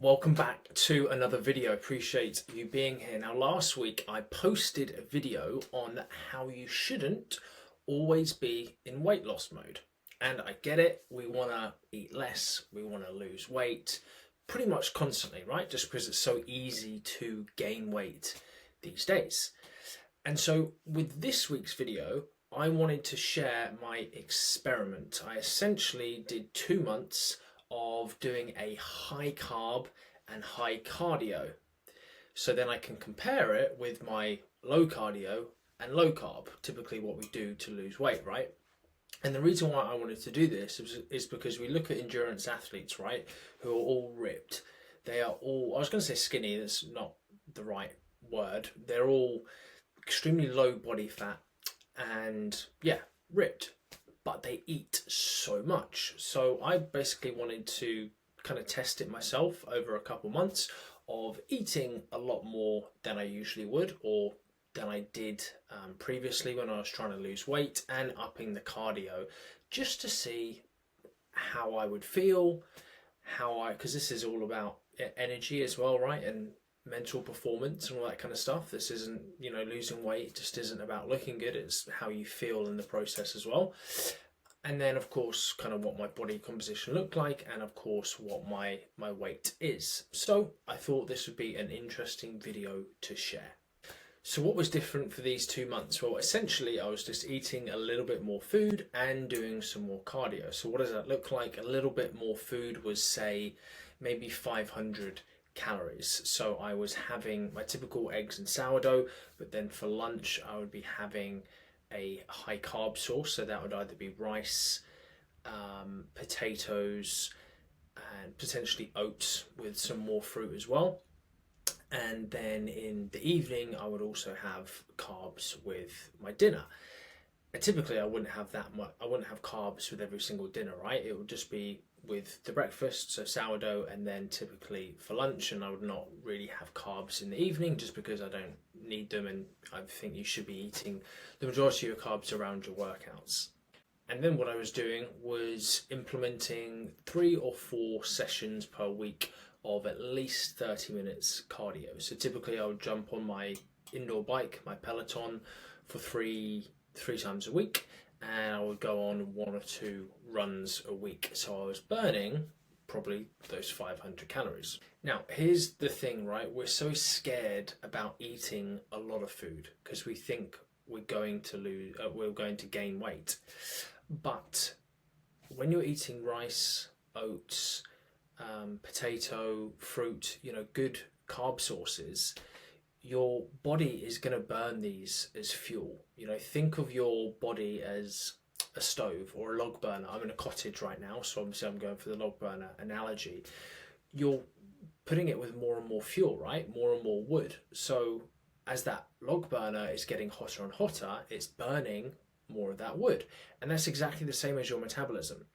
Welcome back to another video. Appreciate you being here. Now, last week I posted a video on how you shouldn't always be in weight loss mode. And I get it, we want to eat less, we want to lose weight pretty much constantly, right? Just because it's so easy to gain weight these days. And so with this week's video, I wanted to share my experiment. I essentially did 2 months of doing a high carb and high cardio. So then I can compare it with my low cardio and low carb, typically what we do to lose weight, right? And the reason why I wanted to do this is because we look at endurance athletes, right, who are all ripped. They are all, I was going to say skinny, that's not the right word. They're all extremely low body fat and, yeah, ripped. But they eat so much. So I basically wanted to kind of test it myself over a couple months of eating a lot more than I usually would or than I did previously when I was trying to lose weight, and upping the cardio just to see how I would feel, because this is all about energy as well, right? And mental performance and all that kind of stuff. This isn't, losing weight. It just isn't about looking good. It's how you feel in the process as well. And then, of course, kind of what my body composition looked like, and of course what my weight is. So I thought this would be an interesting video to share. So what was different for these 2 months? Well, essentially I was just eating a little bit more food and doing some more cardio. So what does that look like? A little bit more food was, say, maybe 500 calories. So I was having my typical eggs and sourdough, but then for lunch I would be having a high carb source. So that would either be rice, potatoes, and potentially oats with some more fruit as well. And then in the evening I would also have carbs with my dinner. And typically I wouldn't have that much, I wouldn't have carbs with every single dinner, right? It would just be with the breakfast, so sourdough, and then typically for lunch, and I would not really have carbs in the evening just because I don't need them, and I think you should be eating the majority of your carbs around your workouts. And then what I was doing was implementing 3 or 4 sessions per week of at least 30 minutes cardio. So typically I would jump on my indoor bike, my Peloton, for three times a week, and I would go on 1 or 2 runs a week. So I was burning probably those 500 calories. Now, here's the thing, right? We're so scared about eating a lot of food because we think we're going to gain weight. But when you're eating rice, oats, potato, fruit, good carb sources, your body is going to burn these as fuel. Think of your body as a stove or a log burner. I'm in a cottage right now, so obviously I'm going for the log burner analogy. You're putting it with more and more fuel, right? More and more wood. So as that log burner is getting hotter and hotter, it's burning more of that wood. And that's exactly the same as your metabolism.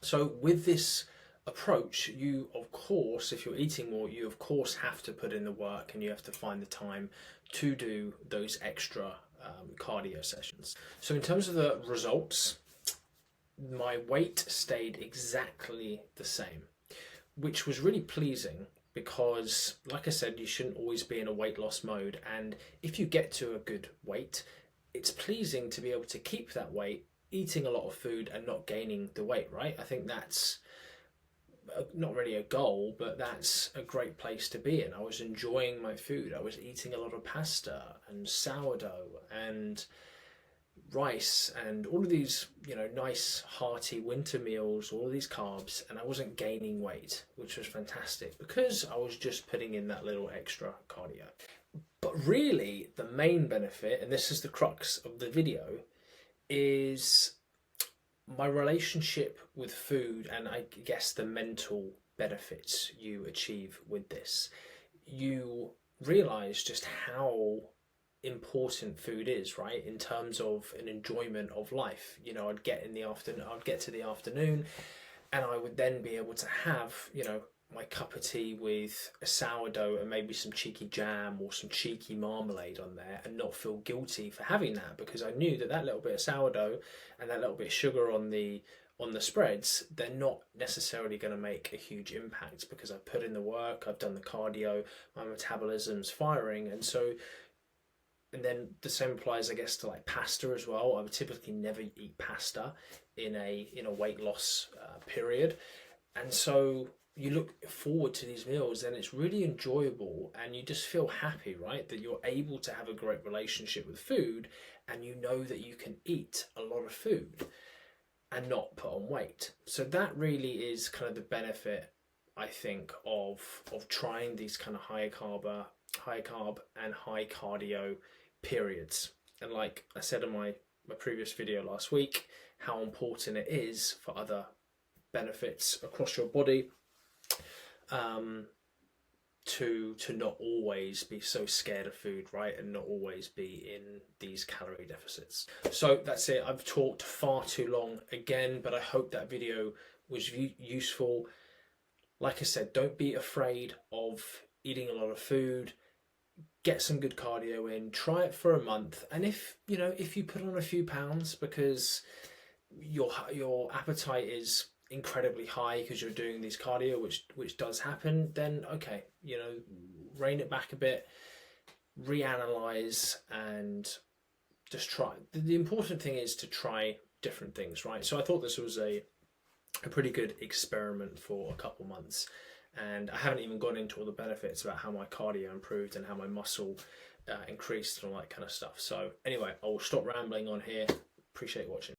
So with this approach, you of course, if you're eating more, you of course have to put in the work, and you have to find the time to do those extra cardio sessions. So in terms of the results, my weight stayed exactly the same, which was really pleasing because, like I said, you shouldn't always be in a weight loss mode, and if you get to a good weight, it's pleasing to be able to keep that weight eating a lot of food and not gaining the weight, right? I think that's not really a goal, but that's a great place to be in. I was enjoying my food. I was eating a lot of pasta and sourdough and rice and all of these, nice hearty winter meals, all of these carbs, and I wasn't gaining weight, which was fantastic because I was just putting in that little extra cardio. But really the main benefit, and this is the crux of the video, is my relationship with food, and I guess the mental benefits you achieve with this. You realize just how important food is, right, in terms of an enjoyment of life. I'd get to the afternoon and I would then be able to have, my cup of tea with a sourdough and maybe some cheeky jam or some cheeky marmalade on there, and not feel guilty for having that, because I knew that little bit of sourdough and that little bit of sugar on the on the spreads, they're not necessarily going to make a huge impact because I've put in the work, I've done the cardio, my metabolism's firing, and so. And then the same applies, I guess, to like pasta as well. I would typically never eat pasta in a weight loss period, and so you look forward to these meals, and it's really enjoyable, and you just feel happy, right? That you're able to have a great relationship with food, and you know that you can eat a lot of food and not put on weight. So that really is kind of the benefit, I think, of trying these kind of high carb and high cardio periods. And like I said in my previous video last week, how important it is for other benefits across your body, to not always be so scared of food, right, and not always be in these calorie deficits. So that's it. I've talked far too long again, but I hope that video was useful. Like I said, don't be afraid of eating a lot of food. Get some good cardio in, try it for a month, and if you put on a few pounds because your appetite is incredibly high because you're doing these cardio, which does happen, then okay, rein it back a bit, reanalyze, and just try. The important thing is to try different things, right? So I thought this was a pretty good experiment for a couple months, and I haven't even gone into all the benefits about how my cardio improved and how my muscle increased and all that kind of stuff. So anyway, I will stop rambling on here. Appreciate watching.